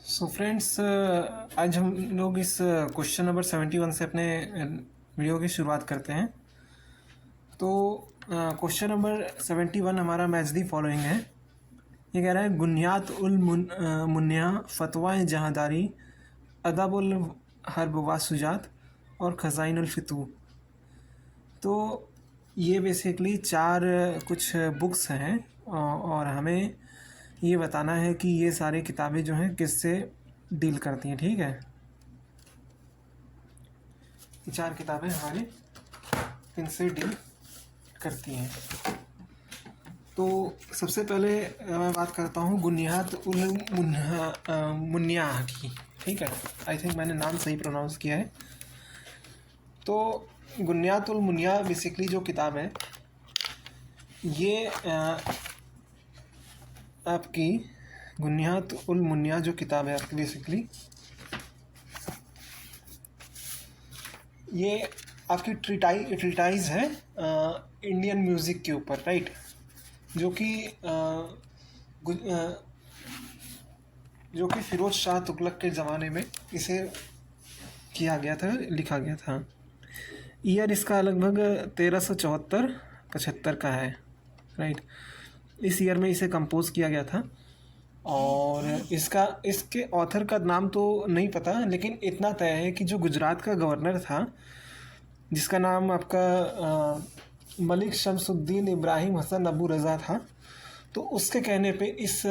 So friends, आज हम लोग इस क्वेश्चन नंबर 71 से अपने वीडियो की शुरुआत करते हैं। तो क्वेश्चन नंबर 71 हमारा मैच दी फॉलोइंग है। ये कह रहा है गुनियात उल मुन्या फतवा जहादारी अदब उल हर्ब व सुजात और खजाइन उल फितू। तो ये बेसिकली चार कुछ बुक्स हैं और हमें ये बताना है कि ये सारी किताबें जो हैं किससे डील करती हैं। ठीक है, ये चार किताबें हमारी इनसे डील करती हैं। तो सबसे पहले मैं बात करता हूँ गुनियात उल मुन्या की। ठीक है, आई थिंक मैंने नाम सही प्रोनाउंस किया है। तो गुनियात उल मुन्या बेसिकली जो किताब है ये आपकी गुनियात उल मुन्या जो किताब है आपकी बेसिकली ये आपकी ट्रीटाइज है इंडियन म्यूज़िक के ऊपर, राइट। जो कि फ़िरोज़ शाह तुगलक के ज़माने में इसे किया गया था, लिखा गया था। ईयर इसका लगभग 1374-75 का है, राइट। इस ईयर में इसे कंपोज़ किया गया था। और इसके ऑथर का नाम तो नहीं पता, लेकिन इतना तय है कि जो गुजरात का गवर्नर था जिसका नाम आपका मलिक शमसुद्दीन इब्राहिम हसन अबू रज़ा था, तो उसके कहने पे इस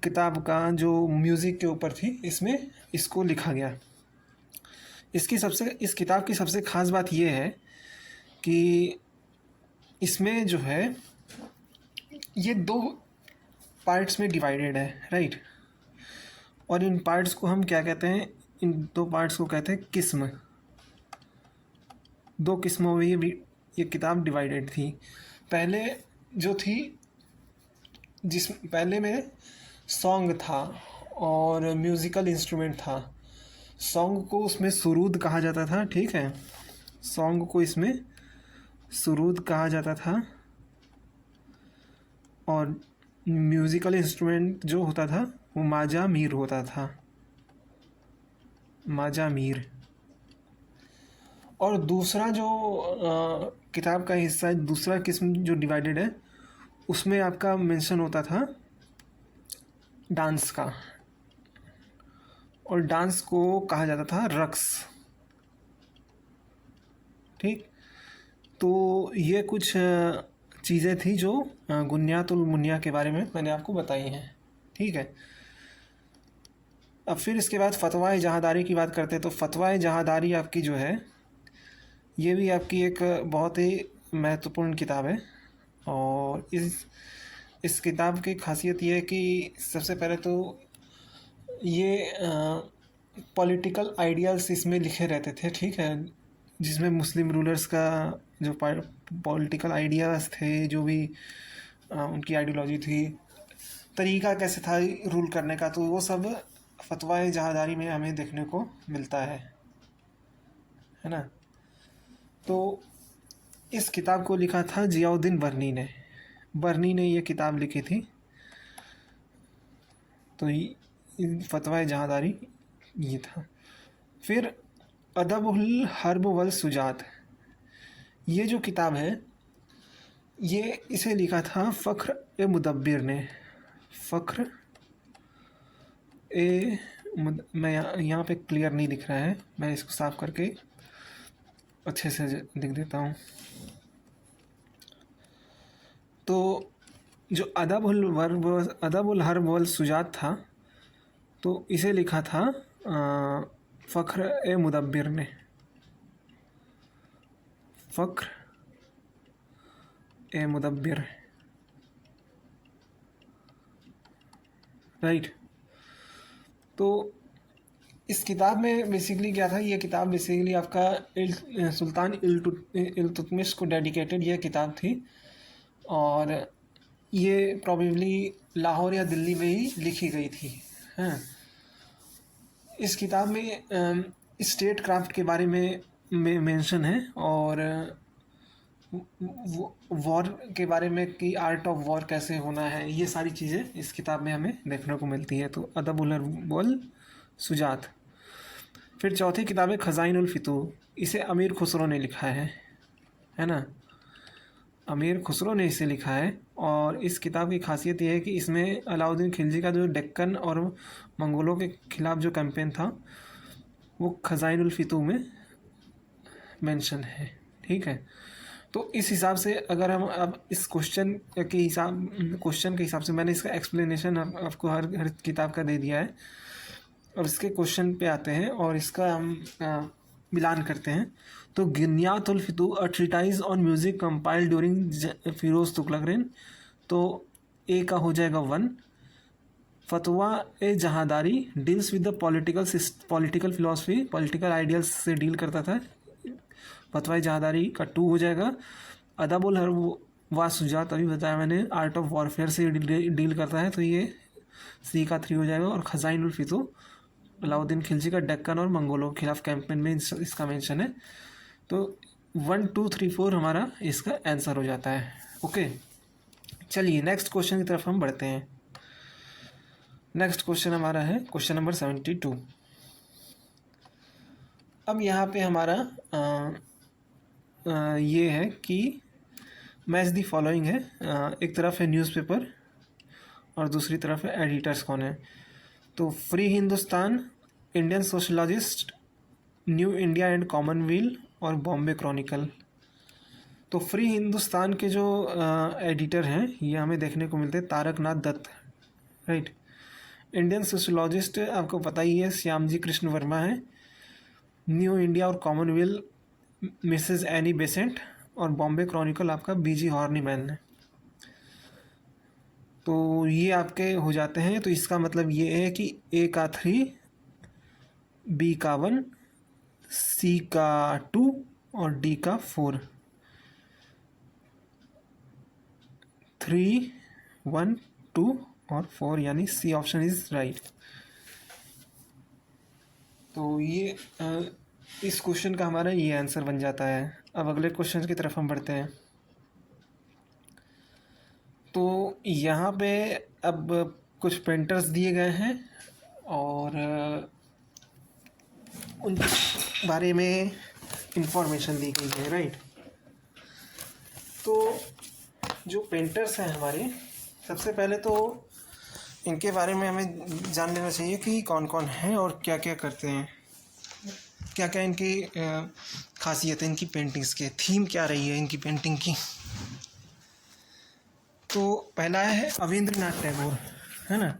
किताब का जो म्यूज़िक के ऊपर थी इसमें इसको लिखा गया। इस किताब की सबसे ख़ास बात यह है कि इसमें जो है ये दो पार्ट्स में डिवाइडेड है, राइट। और इन पार्ट्स को हम क्या कहते हैं? इन दो पार्ट्स को कहते हैं किस्म। दो किस्मों में ये किताब डिवाइडेड थी। पहले जो थी पहले में सॉन्ग था और म्यूज़िकल इंस्ट्रूमेंट था। सॉन्ग को उसमें सुरूद कहा जाता था, ठीक है। सॉन्ग को इसमें सुरूद कहा जाता था और म्यूज़िकल इंस्ट्रूमेंट जो होता था वो माजामीर होता था, माजामीर। और दूसरा जो किताब का हिस्सा है, दूसरा किस्म जो डिवाइडेड है, उसमें आपका मेंशन होता था डांस का, और डांस को कहा जाता था रक्स, ठीक। तो ये कुछ चीज़ें थी जो गुनियात उल मुन्या के बारे में मैंने आपको बताई हैं, ठीक है। अब फिर इसके बाद फतवा जहादारी की बात करते हैं। तो फतवा जहादारी आपकी जो है ये भी आपकी एक बहुत ही महत्वपूर्ण किताब है। और इस किताब की खासियत ये है कि सबसे पहले तो ये पॉलिटिकल आइडियाल्स इसमें लिखे रहते थे, ठीक है। जिसमें मुस्लिम रूलर्स का जो पॉलिटिकल आइडियाज़ थे, जो भी उनकी आइडियोलॉजी थी, तरीका कैसे था रूल करने का, तो वो सब फतवा जहादारी में हमें देखने को मिलता है ना। तो इस किताब को लिखा था जियाउद्दीन बर्नी ने ये किताब लिखी थी। तो फतवा जहादारी ये था। फिर अदबुल हर्ब वल सुजात, ये जो किताब है ये इसे लिखा था फ़ख्र ए मुदब्बिर ने। फ़ख्र ए मैं यहाँ पे क्लियर नहीं दिख रहा है, मैं इसको साफ करके अच्छे से लिख देता हूँ। तो जो अदबुल हर्ब वल सुजात था, तो इसे लिखा था फ़ख्र ए मुदब्बिर ने। फ़ख्र ए मुदब्बिर, राइट। तो इस किताब में बेसिकली क्या था? ये किताब बेसिकली आपका सुल्तान इल्तुतमिश को डेडिकेटेड ये किताब थी। और ये प्रॉबेबली लाहौर या दिल्ली में ही लिखी गई थी। हाँ, इस किताब में स्टेट क्राफ्ट के बारे में मेंशन है। और वॉर के बारे में कि आर्ट ऑफ वॉर कैसे होना है, ये सारी चीज़ें इस किताब में हमें देखने को मिलती है। तो अदब वल सुजात। फिर चौथी किताब है ख़ज़ाइन उल फितूह, इसे अमीर खुसरो ने लिखा है ना, अमीर खुसरो ने इसे लिखा है। और इस किताब की खासियत यह है कि इसमें अलाउद्दीन खिलजी का जो डेक्कन और मंगोलों के ख़िलाफ़ जो कैंपेन था वो ख़ज़ाइन उल फितूह में मेंशन है। ठीक है, तो इस हिसाब से अगर हम अब इस क्वेश्चन के हिसाब से मैंने इसका एक्सप्लेनेशन आपको हर किताब का दे दिया है। अब इसके क्वेश्चन पे आते हैं और इसका हम मिलान करते हैं। तो गिनियात उल फितूह a treatise on music compiled during Firoz Tughlaq reign, तो ए का हो जाएगा 1। फतवा ए जहादारी deals with the political philosophy, political ideals से डील करता था, फतवा जहादारी का 2 हो जाएगा। अदबुल हर्ब सुजात अभी बताया मैंने, आर्ट ऑफ वॉरफेयर से डील करता है, तो ये सी का 3 हो जाएगा। और ख़ज़ाइन उल फितूह अलाउद्दीन खिलजी का डेक्कन और मंगोलों के खिलाफ कैंपेन में इसका मेंशन है। तो 1 2 3 4 हमारा इसका आंसर हो जाता है। ओके, चलिए नेक्स्ट क्वेश्चन की तरफ हम बढ़ते हैं। नेक्स्ट क्वेश्चन हमारा है क्वेश्चन नंबर 72। अब यहाँ पे हमारा ये है कि मैच दी फॉलोइंग है। एक तरफ है न्यूज़पेपर और दूसरी तरफ है एडिटर्स कौन है। तो free Hindustan, Indian sociologist, new India and Commonwealth और बॉम्बे क्रॉनिकल। तो फ्री हिंदुस्तान के जो एडिटर हैं ये हमें देखने को मिलते हैं तारक नाथ दत्त, राइट। इंडियन सोशलॉजिस्ट आपको पता ही है श्यामजी कृष्ण वर्मा है। न्यू इंडिया और कॉमनवेल्थ मिसेस एनी बेसेंट, और बॉम्बे क्रॉनिकल आपका बीजी हॉर्नीमैन है। तो ये आपके हो जाते हैं। तो इसका मतलब ये है कि ए का 3, बी का 1, सी का 2 और डी का 4। 3 1 2 और 4 यानी सी ऑप्शन इज राइट। तो ये इस क्वेश्चन का हमारा ये आंसर बन जाता है। अब अगले क्वेश्चन की तरफ हम बढ़ते हैं। तो यहाँ पे अब कुछ पेंटर्स दिए गए हैं और उन बारे में इंफॉर्मेशन दी गई है, राइट। तो जो पेंटर्स हैं हमारे, सबसे पहले तो इनके बारे में हमें जान लेना चाहिए कि कौन कौन हैं और क्या क्या करते हैं, क्या क्या इनकी खासियत है, इनकी पेंटिंग्स के थीम क्या रही है इनकी पेंटिंग की। तो पहला है अविंद्रनाथ टैगोर, है ना।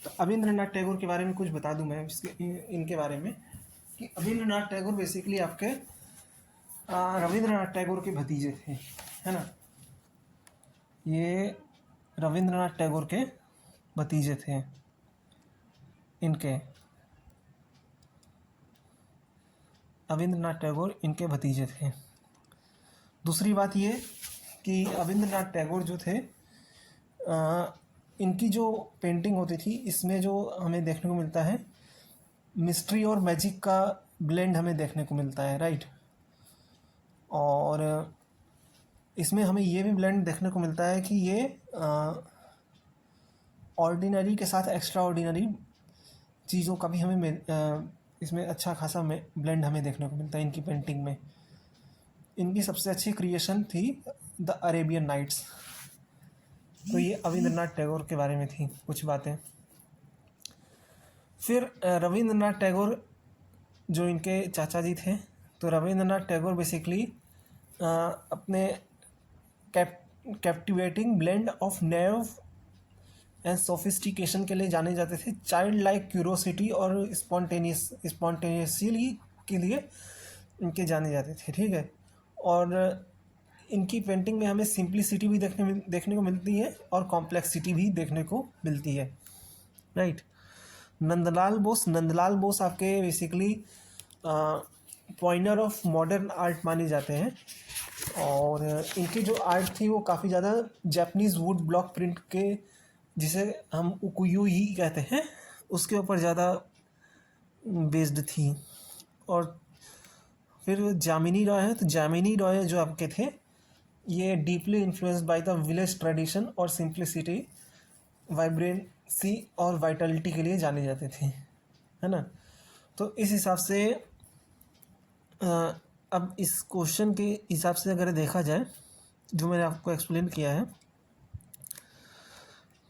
तो अविंद्रनाथ टैगोर के बारे में कुछ बता दूं मैं इनके बारे में कि अविंद्रनाथ टैगोर बेसिकली आपके रविंद्रनाथ टैगोर के भतीजे थे, है ना। ये रविंद्रनाथ टैगोर के भतीजे थे इनके, अविंद्रनाथ टैगोर इनके भतीजे थे। दूसरी बात ये कि अविंद्रनाथ टैगोर जो थे इनकी जो पेंटिंग होती थी इसमें जो हमें देखने को मिलता है मिस्ट्री और मैजिक का ब्लेंड हमें देखने को मिलता है, राइट। और इसमें हमें ये भी ब्लेंड देखने को मिलता है कि ये ऑर्डिनरी के साथ एक्स्ट्रा ऑर्डिनरी चीज़ों का भी हमें इसमें अच्छा खासा ब्लेंड हमें देखने को मिलता है इनकी पेंटिंग में। इनकी सबसे अच्छी क्रिएशन थी द अरेबियन नाइट्स। तो ये अविंद्रनाथ टैगोर के बारे में थी कुछ बातें। फिर रविंद्रनाथ टैगोर जो इनके चाचा जी थे, तो रविंद्रनाथ टैगोर बेसिकली अपने captivating blend of nerve and sophistication के लिए जाने जाते थे। चाइल्ड लाइक क्यूरोसिटी और स्पॉन्टेनियसली के लिए इनके जाने जाते थे, ठीक है। और इनकी पेंटिंग में हमें सिंप्लिसिटी भी देखने को मिलती है और कॉम्प्लेक्सिटी भी देखने को मिलती है, राइट। नंदलाल बोस आपके बेसिकली पॉइनर ऑफ मॉडर्न आर्ट माने जाते हैं। और इनकी जो आर्ट थी वो काफ़ी ज़्यादा जापानीज़ वुड ब्लॉक प्रिंट के, जिसे हम उकुयू ही कहते हैं, उसके ऊपर ज़्यादा बेस्ड थी। और फिर जामिनी रॉय है, तो जामिनी रॉय जो आपके थे ये deeply influenced by the village tradition और सिंप्लिसिटी, वाइब्रेंसी और वाइटलिटी के लिए जाने जाते थे, है ना। तो इस हिसाब से अब इस क्वेश्चन के हिसाब से अगर देखा जाए, जो मैंने आपको एक्सप्लेन किया है,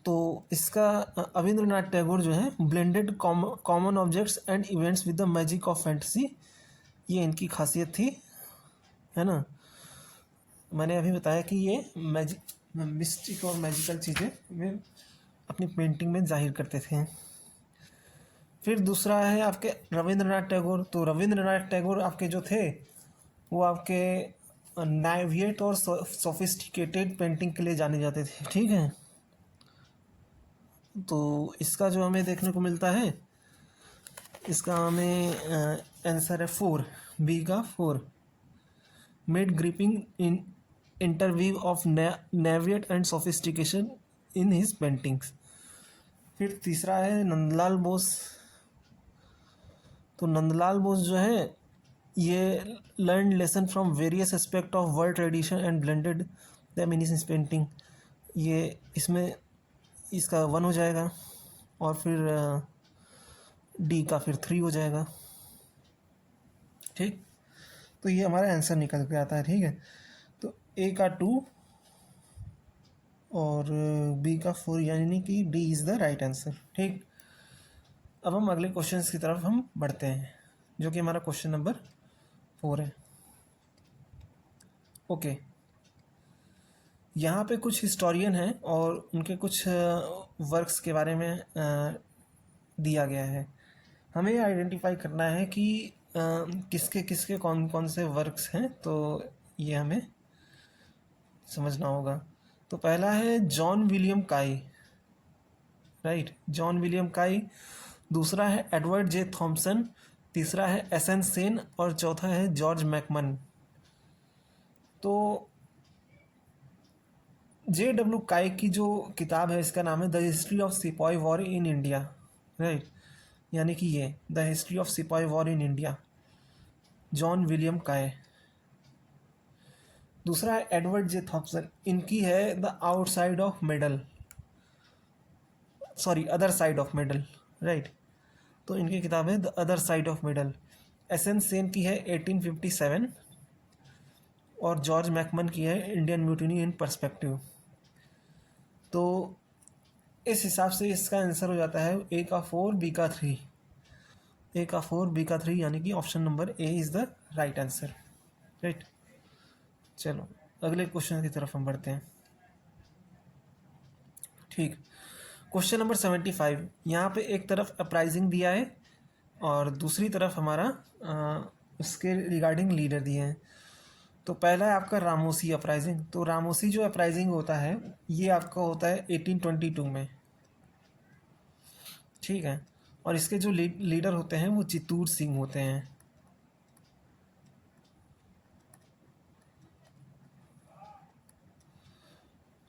तो इसका रविंद्रनाथ टैगोर जो है blended common objects and events with the magic of fantasy, ये इनकी खासियत थी, है ना। मैंने अभी बताया कि ये मिस्टिक और मैजिकल चीज़ें वे अपनी पेंटिंग में जाहिर करते थे। फिर दूसरा है आपके रविंद्रनाथ टैगोर। तो रविंद्रनाथ टैगोर आपके जो थे वो आपके नाइविएट और सोफिस्टिकेटेड पेंटिंग के लिए जाने जाते थे, ठीक है। तो इसका जो हमें देखने को मिलता है, इसका हमें आंसर है 4, बी का 4, made gripping in interweave of naivete and sophistication in his paintings. फिर तीसरा है नंदलाल बोस। तो नंदलाल बोस जो है ये learn lesson from various aspect of world tradition and blended them in his painting, ये इसमें इसका 1 हो जाएगा, और फिर डी का फिर 3 हो जाएगा, ठीक। तो ये हमारा आंसर निकल के आता है, ठीक है। तो ए का 2 और बी का 4, यानी कि D is the right answer, ठीक। अब हम अगले क्वेश्चन की तरफ हम बढ़ते हैं, जो कि हमारा क्वेश्चन नंबर 4 है। ओके, यहाँ पे कुछ हिस्टोरियन हैं और उनके कुछ वर्क्स के बारे में दिया गया है। हमें आइडेंटिफाई करना है कि किसके किसके कौन कौन से वर्क्स हैं, तो ये हमें समझना होगा। तो पहला है जॉन विलियम काई, राइट, जॉन विलियम काई। दूसरा है एडवर्ड जे थॉम्सन। तीसरा है एस.एन. सेन और चौथा है जॉर्ज मैकमन। तो जे.डब्ल्यू. काई की जो किताब है, इसका नाम है द हिस्ट्री ऑफ सिपाही वॉर इन इंडिया, राइट, यानी कि ये द हिस्ट्री ऑफ सिपाही war in India, John William काई। दूसरा है एडवर्ड जे थॉम्सन, इनकी है the outside of medal, sorry other side of medal, right, तो इनकी किताब है the other side of medal. SN. Sen की है 1857 और जॉर्ज मैकमन की है इंडियन म्यूटिनी इन पर्सपेक्टिव। तो इस हिसाब से इसका आंसर हो जाता है ए का 4, बी का 3, ए का 4, बी का 3, यानी कि option number A is the right answer, right. चलो अगले क्वेश्चन की तरफ हम बढ़ते हैं, ठीक। क्वेश्चन नंबर 75, यहाँ पे एक तरफ अप्राइजिंग दिया है और दूसरी तरफ हमारा उसके रिगार्डिंग लीडर दिए हैं। तो पहला है आपका रामोसी अपराइजिंग। तो रामोसी जो अपराइजिंग होता है ये आपका होता है 1822 में, ठीक है, और इसके जो लीडर होते हैं वो चित्तूर सिंह होते हैं।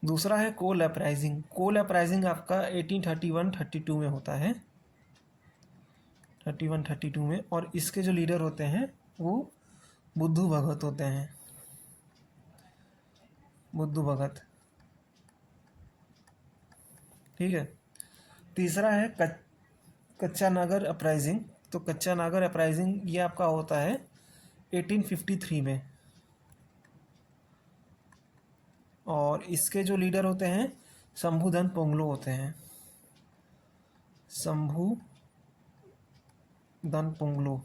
दूसरा है कोल अपराइजिंग। कोल अपराइजिंग आपका 1831-32 में होता है, 31-32 में, और इसके जो लीडर होते हैं वो बुद्धू भगत होते हैं, बुद्धू भगत, ठीक है। तीसरा है कच्चा नागर अपराइजिंग। तो कच्चा नागर अपराइजिंग ये आपका होता है 1853 में, और इसके जो लीडर होते हैं शंभुधन पोंगलो होते हैं, शंभुधन पोंगलो।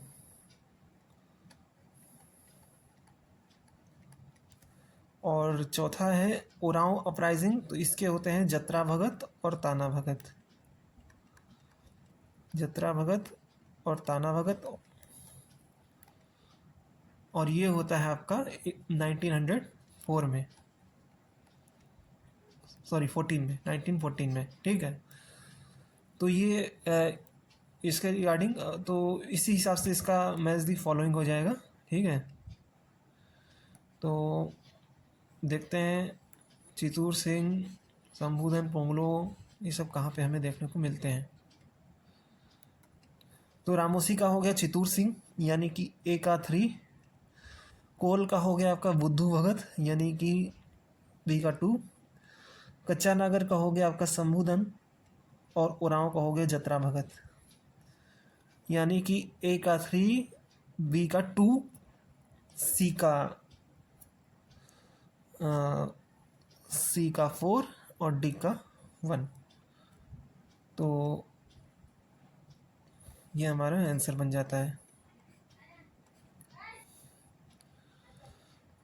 और चौथा है ओरांव अपराइजिंग। तो इसके होते हैं जत्रा भगत और ताना भगत, जत्रा भगत और ताना भगत, और ये होता है आपका 1904 में, सॉरी 1914 में, ठीक है। तो ये इसके रिगार्डिंग तो इसी हिसाब से इसका मैच दी फॉलोइंग हो जाएगा, ठीक है। तो देखते हैं चित्तूर सिंह, शंभुधन पोंगलो, ये सब कहाँ पे हमें देखने को मिलते हैं। तो रामोसी का हो गया चित्तूर सिंह, यानी कि ए का 3। कोल का हो गया आपका बुद्धू भगत, यानी कि बी का 2, कच्चा नागर का हो गया आपका शंभुधन और उरांव का हो गया जतरा भगत। यानी कि ए का 3, बी का 2, सी का 4 और डी का 1। तो ये हमारा आंसर बन जाता है।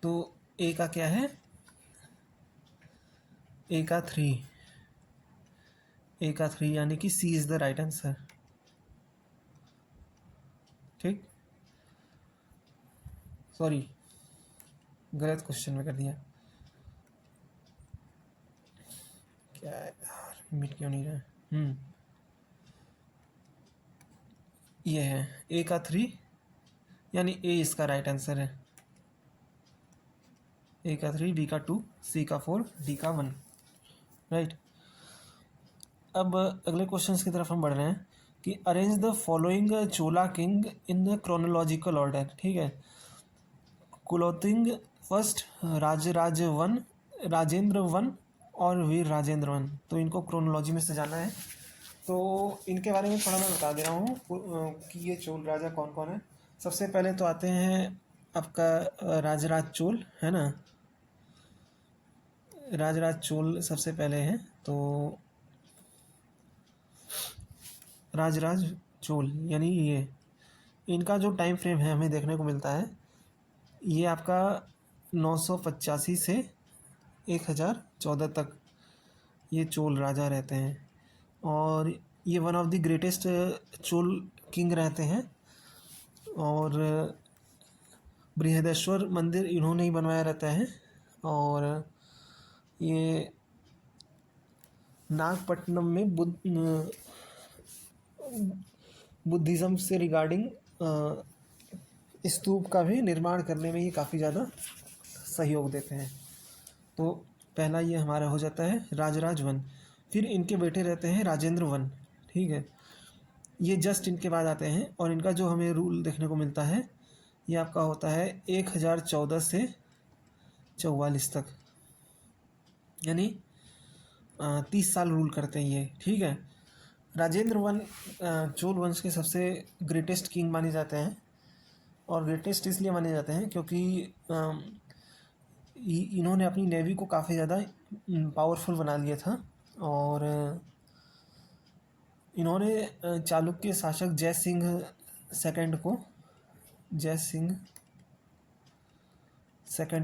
तो ए का क्या है, ए का 3, ए का 3 यानी कि सी इज द राइट आंसर। ठीक, सॉरी गलत क्वेश्चन में कर दिया। क्या है यार, मिट क्यों नहीं रहा। ये है ए का 3 यानी ए इसका राइट आंसर है। ए का 3, बी का 2, सी का 4, डी का 1। राइट। अब अगले क्वेश्चंस की तरफ हम बढ़ रहे हैं कि arrange the following Chola king in the chronological order. ठीक है, कुलोतिंग फर्स्ट, राजराज 1, राजेंद्र 1 और वीर राजेंद्र 1। तो इनको क्रोनोलॉजी में से जाना है। तो इनके बारे में थोड़ा मैं बता दे रहा हूँ कि ये चोल राजा कौन कौन है। सबसे पहले तो आते हैं आपका राजराज चोल, है ना। राजराज चोल सबसे पहले हैं। तो राजराज चोल यानी ये, इनका जो टाइम फ्रेम है हमें देखने को मिलता है, ये आपका 985 से 1014 तक ये चोल राजा रहते हैं। और ये one of the greatest Chola king रहते हैं। और बृहदेश्वर मंदिर इन्होंने ही बनवाया रहता है। और ये नागपट्टनम में बुद्धिज़्म से रिगार्डिंग स्तूप का भी निर्माण करने में ये काफ़ी ज़्यादा सहयोग देते हैं। तो पहला ये हमारा हो जाता है राजराज 1। फिर इनके बेटे रहते हैं राजेंद्र 1। ठीक है, ये जस्ट इनके बाद आते हैं। और इनका जो हमें रूल देखने को मिलता है ये आपका होता है 1014 से 44 तक, यानी 30 साल रूल करते हैं ये। ठीक है, राजेंद्र 1 चोल वंश के सबसे ग्रेटेस्ट किंग माने जाते हैं। और ग्रेटेस्ट इसलिए माने जाते हैं क्योंकि इन्होंने अपनी नेवी को काफ़ी ज़्यादा पावरफुल बना लिया था। और इन्होंने चालुक्य शासक जय सिंह सेकंड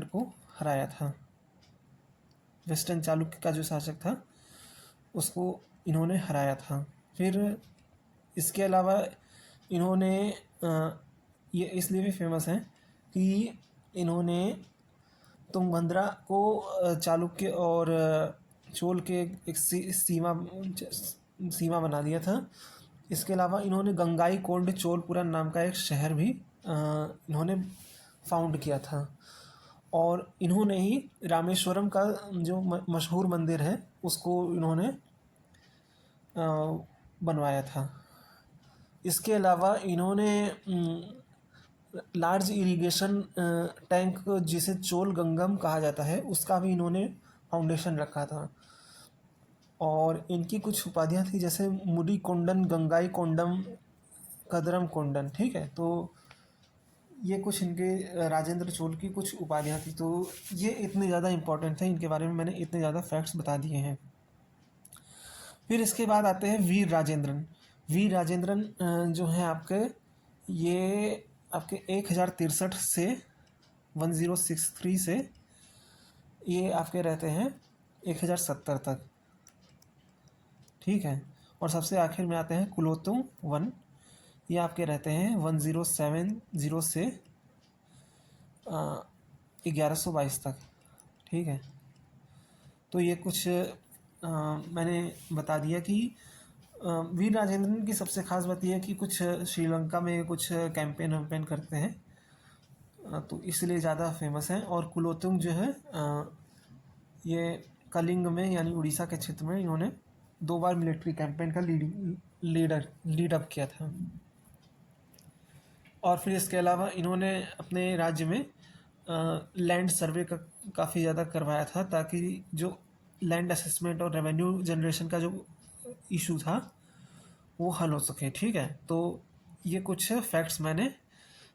को हराया था। वेस्टर्न चालुक्य का जो शासक था उसको इन्होंने हराया था। फिर इसके अलावा इन्होंने ये इसलिए भी फेमस हैं कि इन्होंने तुंगभद्रा को चालुक्य और चोल के एक सीमा बना दिया था। इसके अलावा इन्होंने गंगाईकोंड चोलपुरम नाम का एक शहर भी इन्होंने फाउंड किया था। और इन्होंने ही रामेश्वरम का जो मशहूर मंदिर है उसको इन्होंने बनवाया था। इसके अलावा इन्होंने लार्ज इरिगेशन टैंक जिसे चोल गंगम कहा जाता है उसका भी इन्होंने फाउंडेशन रखा था। और इनकी कुछ उपाधियाँ थी जैसे मुडी Condon, Gangai condom, Kadaram Condon. ठीक है, तो ये कुछ इनके राजेंद्र चोल की कुछ उपाधियाँ थी। तो ये इतने ज़्यादा इम्पोर्टेंट थे, इनके बारे में मैंने इतने ज़्यादा फैक्ट्स बता दिए हैं। फिर इसके बाद आते हैं वीर राजेंद्रन जो हैं आपके, ये आपके 1063 से 1063 से ये आपके रहते हैं 1070 तक। ठीक है, और सबसे आखिर में आते हैं कुलोत्तुंग 1, ये आपके रहते हैं 1070 से 1122 तक। ठीक है, तो ये कुछ मैंने बता दिया कि वीर राजेंद्रन की सबसे ख़ास बात यह है कि कुछ श्रीलंका में कुछ कैंपेन करते हैं, तो इसलिए ज़्यादा फेमस हैं। और कुलोत्तुंग जो है ये कलिंग में यानी उड़ीसा के क्षेत्र में इन्होंने 2 बार मिलिट्री कैंपेन का लीड अप किया था। और फिर इसके अलावा इन्होंने अपने राज्य में लैंड सर्वे का काफ़ी ज़्यादा करवाया था, ताकि जो लैंड असेसमेंट और रेवेन्यू जनरेशन का जो इशू था वो हल हो सके। ठीक है, तो ये कुछ फैक्ट्स मैंने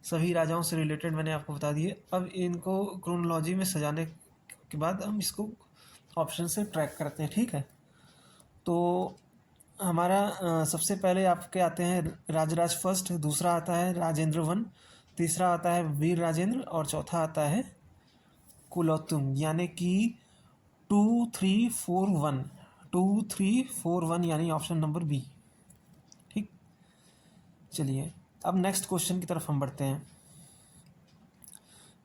सभी राजाओं से रिलेटेड मैंने आपको बता दिए। अब इनको क्रोनोलॉजी में सजाने के बाद हम इसको ऑप्शन से ट्रैक करते हैं। ठीक है, तो हमारा सबसे पहले आपके आते हैं राजराज फर्स्ट, दूसरा आता है राजेंद्र वन, तीसरा आता है वीर राजेंद्र और चौथा आता है कुलोत्तुंग, यानी कि 2341, 2341 यानी ऑप्शन नंबर बी। ठीक, चलिए अब नेक्स्ट क्वेश्चन की तरफ हम बढ़ते हैं।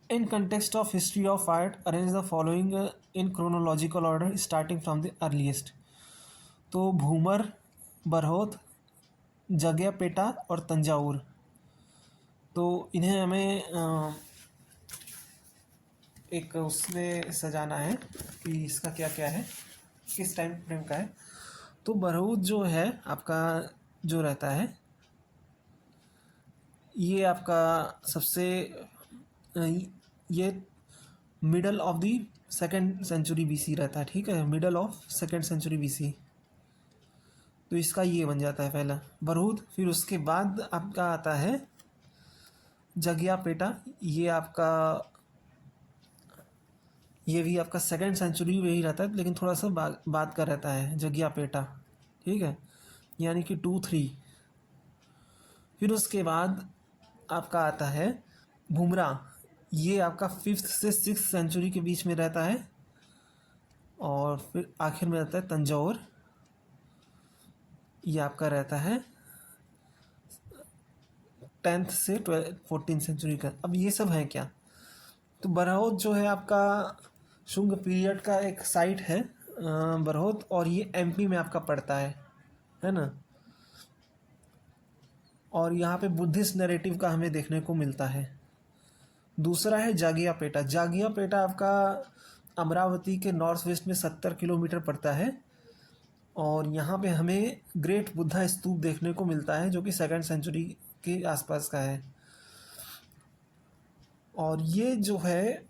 In context of history of art arrange the following in chronological order starting from the earliest. तो भूमर, बरहोत, जगयापेटा और तंजावुर, तो इन्हें हमें एक उसमें सजाना है कि इसका क्या क्या है, किस टाइम फ्रेम का है। तो बरहूत जो है आपका जो रहता है, ये आपका सबसे ये middle of the second century BC रहता है। ठीक है, middle of second century BC, तो इसका ये बन जाता है पहला बरहूत। फिर उसके बाद आपका आता है जगियापेटा, ये भी आपका सेकेंड सेंचुरी में ही रहता है, लेकिन थोड़ा सा बाद का रहता है जगियापेटा। ठीक है, यानी कि 2-3। फिर उसके बाद आपका आता है भूमरा, ये आपका 5th से 6th सेंचुरी के बीच में रहता है। और फिर आखिर में रहता है तंजौर, ये आपका रहता है 10th से 14th सेंचुरी का। अब ये सब है क्या, तो बरहौत जो है आपका शुंग पीरियड का एक साइट है बरहौत, और ये एमपी में आपका पड़ता है ना। और यहाँ पे बुद्धिस्ट नैरेटिव का हमें देखने को मिलता है। दूसरा है जागियापेटा, जागियापेटा आपका अमरावती के नॉर्थ वेस्ट में 70 किलोमीटर पड़ता है, और यहाँ पे हमें ग्रेट बुद्धा स्तूप देखने को मिलता है, जो कि सेकेंड सेंचुरी के आसपास का है। और ये जो है,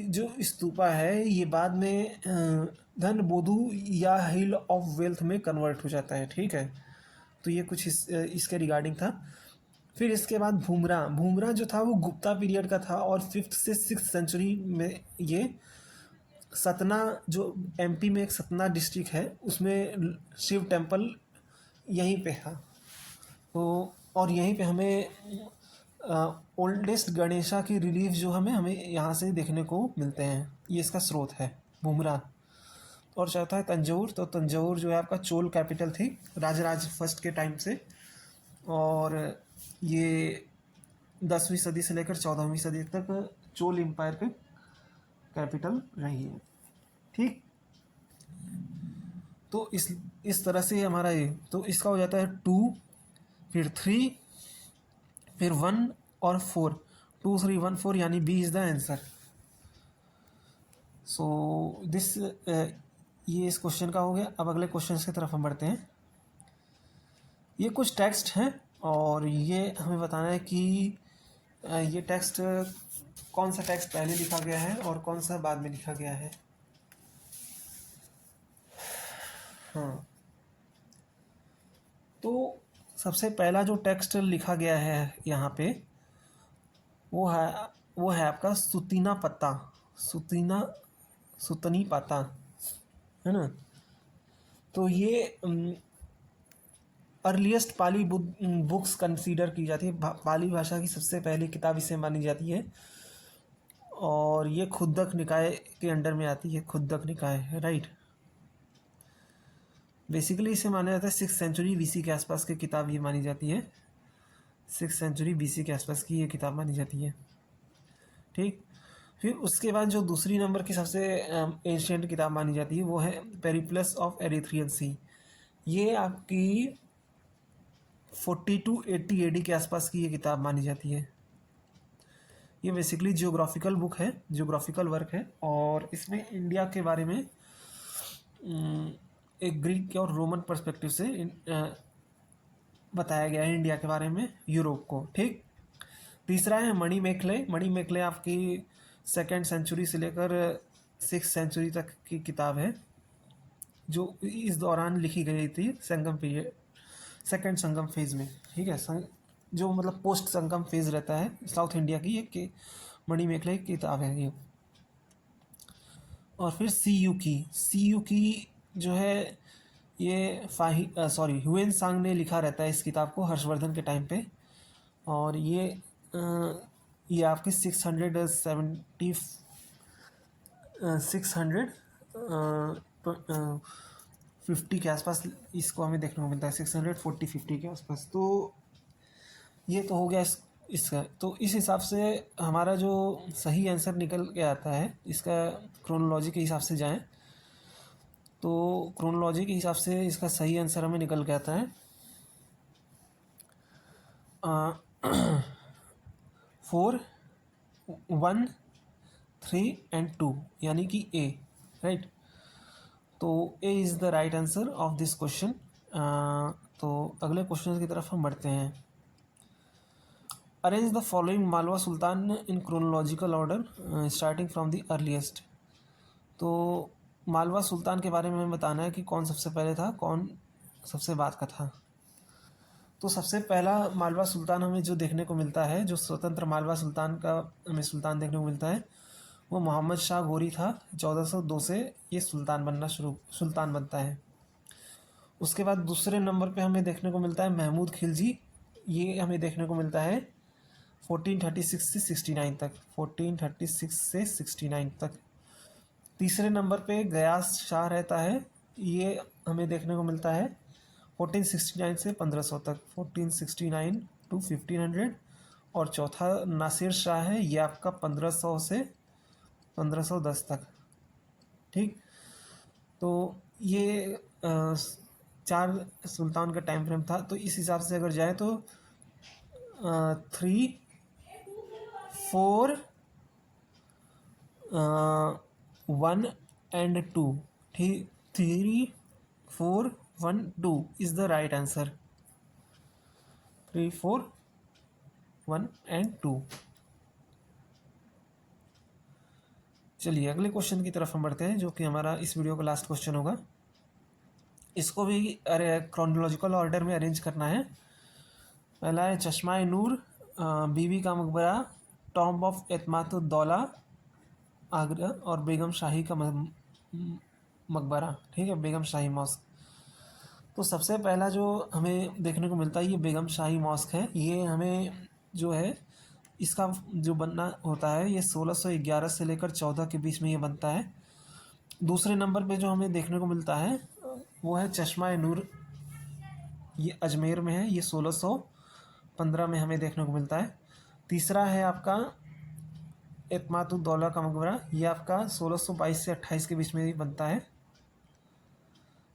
जो स्तूपा है, ये बाद में धन बोधू या हिल ऑफ वेल्थ में कन्वर्ट हो जाता है। ठीक है, तो ये कुछ इसके रिगार्डिंग था। फिर इसके बाद भूमरा जो था वो गुप्ता पीरियड का था, और 5th से 6th सेंचुरी में ये सतना, जो एमपी में एक सतना डिस्ट्रिक्ट है, उसमें शिव टेम्पल यहीं पे था। तो और यहीं पे हमें ओल्डेस्ट गणेशा की रिलीफ जो हमें यहाँ से देखने को मिलते हैं, ये इसका स्रोत है भूमरा। और चौथा है तंजौर, तो तंजौर जो है आपका चोल कैपिटल थी राजराज फर्स्ट के टाइम से, और ये 10वीं सदी से लेकर 14वीं सदी तक चोल एम्पायर के कैपिटल रही है। ठीक, तो इस तरह से हमारा ये, तो इसका हो जाता है 2, फिर 3, फिर 1 और 4, 2, 3, 1, 4, यानी B is the answer. So this ये इस क्वेश्चन का हो गया। अब अगले क्वेश्चन की तरफ हम बढ़ते हैं। ये कुछ टेक्स्ट हैं, और ये हमें बताना है कि ये टेक्स्ट, कौन सा टेक्स्ट पहले लिखा गया है और कौन सा बाद में लिखा गया है। हाँ, तो सबसे पहला जो टेक्स्ट लिखा गया है यहाँ पे, वो है आपका सुतीना पत्ता, सुतनी पाता, है ना। तो ये अर्लीस्ट पाली बुक्स कंसीडर की जाती है, पाली भाषा की सबसे पहली किताब इसे मानी जाती है, और ये खुद्दक निकाय के अंडर में आती है, खुद्दक निकाय, राइट। बेसिकली इसे माना जाता है 6th सेंचुरी बीसी के आसपास की किताब ये मानी जाती है, 6th सेंचुरी बीसी के आसपास की ये किताब मानी जाती है। ठीक, फिर उसके बाद जो दूसरी नंबर की सबसे एंशिएंट किताब मानी जाती है वो है पेरिप्लस ऑफ एरिथ्रियन सी। ये आपकी 40-80 AD के आसपास की ये किताब मानी जाती है। ये बेसिकली जियोग्राफिकल बुक है, जियोग्राफिकल वर्क है, और इसमें इंडिया के बारे में एक ग्रीक और रोमन पर्सपेक्टिव से बताया गया है इंडिया के बारे में, यूरोप को। ठीक, तीसरा है मणिमेखले। मणिमेखले आपकी सेकेंड सेंचुरी से लेकर 6th सेंचुरी तक की किताब है, जो इस दौरान लिखी गई थी संगम पीरियड, सेकेंड संगम फेज़ में। ठीक है, जो मतलब पोस्ट संगम फेज़ रहता है साउथ इंडिया की, एक मणिमेखला की किताब है ये। और फिर सी यू की जो है ये ह्यूएन सांग ने लिखा रहता है इस किताब को हर्षवर्धन के टाइम पे। और ये आपकी 650 के आसपास इसको हमें देखने को मिलता है, 640-50 के आसपास। तो ये तो हो गया इसका। तो इस हिसाब से हमारा जो सही आंसर निकल के आता है, इसका क्रोनोलॉजी के हिसाब से जाएं तो क्रोनोलॉजी के हिसाब से इसका सही आंसर हमें निकल के आता है 4, 1, 3 and 2, यानी कि ए, राइट। तो A is the right answer of this question. तो अगले क्वेश्चन की तरफ हम बढ़ते हैं। Arrange the following Malwa Sultan in chronological order starting from the earliest. तो मालवा सुल्तान के बारे में हमें बताना है कि कौन सबसे पहले था, कौन सबसे बाद का था। तो सबसे पहला मालवा सुल्तान हमें जो देखने को मिलता है, जो स्वतंत्र मालवा सुल्तान का हमें सुल्तान देखने को मिलता है, वो मोहम्मद शाह गोरी था। 1402 से ये सुल्तान बनता है। उसके बाद दूसरे नंबर पे हमें देखने को मिलता है महमूद खिलजी। ये हमें देखने को मिलता है 1436 से 69 तक, 1436 से 69 तक। तीसरे नंबर पे गयास शाह रहता है, ये हमें देखने को मिलता है 1469 से 1500 तक, 1469 to 1500। और चौथा नासिर शाह है, ये आपका 1500 से 1510 तक। ठीक, तो ये 4 सुल्तान का टाइम फ्रेम था। तो इस हिसाब से अगर जाए तो 3, 4, 1 and 2। ठीक, 3, 4, 1, 2 is the right answer. 3, 4, 1 and 2। चलिए अगले क्वेश्चन की तरफ हम बढ़ते हैं, जो कि हमारा इस वीडियो का लास्ट क्वेश्चन होगा। इसको भी क्रोनोलॉजिकल ऑर्डर में अरेंज करना है। पहला है चश्मा नूर, बीबी का मकबरा, टॉम्ब ऑफ एतमातुद्दौला आगरा, और बेगम शाही का मकबरा। ठीक है, बेगम शाही मॉस्क। तो सबसे पहला जो हमें देखने को मिलता है ये बेगम शाही मॉस्क है। ये हमें जो है इसका जो बनना होता है ये 1611 से लेकर 14 के बीच में ये बनता है। दूसरे नंबर पे जो हमें देखने को मिलता है वो है चश्मा नूर, ये अजमेर में है, ये 1615 में हमें देखने को मिलता है। तीसरा है आपका एतमातुद्दौला का मकबरा, ये आपका 1622 से 28 के बीच में ही बनता है।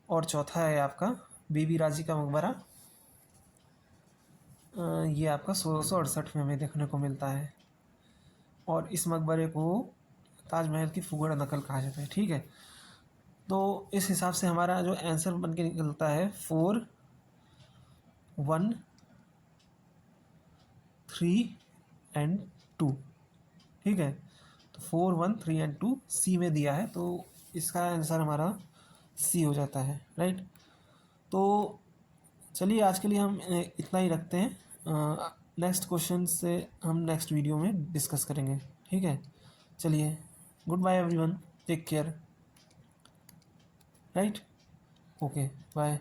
और चौथा है आपका बीबी राजी का मकबरा, ये आपका 1668 में हमें देखने को मिलता है। और इस मकबरे को ताजमहल की फुगड़ नकल कहा जाता है। ठीक है, तो इस हिसाब से हमारा जो आंसर बन के निकलता है 4, 1, 3 and 2। ठीक है, तो 4, 1, 3 and 2 सी में दिया है, तो इसका आंसर हमारा सी हो जाता है, राइट। तो चलिए आज के लिए हम इतना ही रखते हैं। नेक्स्ट क्वेश्चन से हम नेक्स्ट वीडियो में डिस्कस करेंगे। ठीक है, चलिए, good bye everyone, take care, right, okay, bye.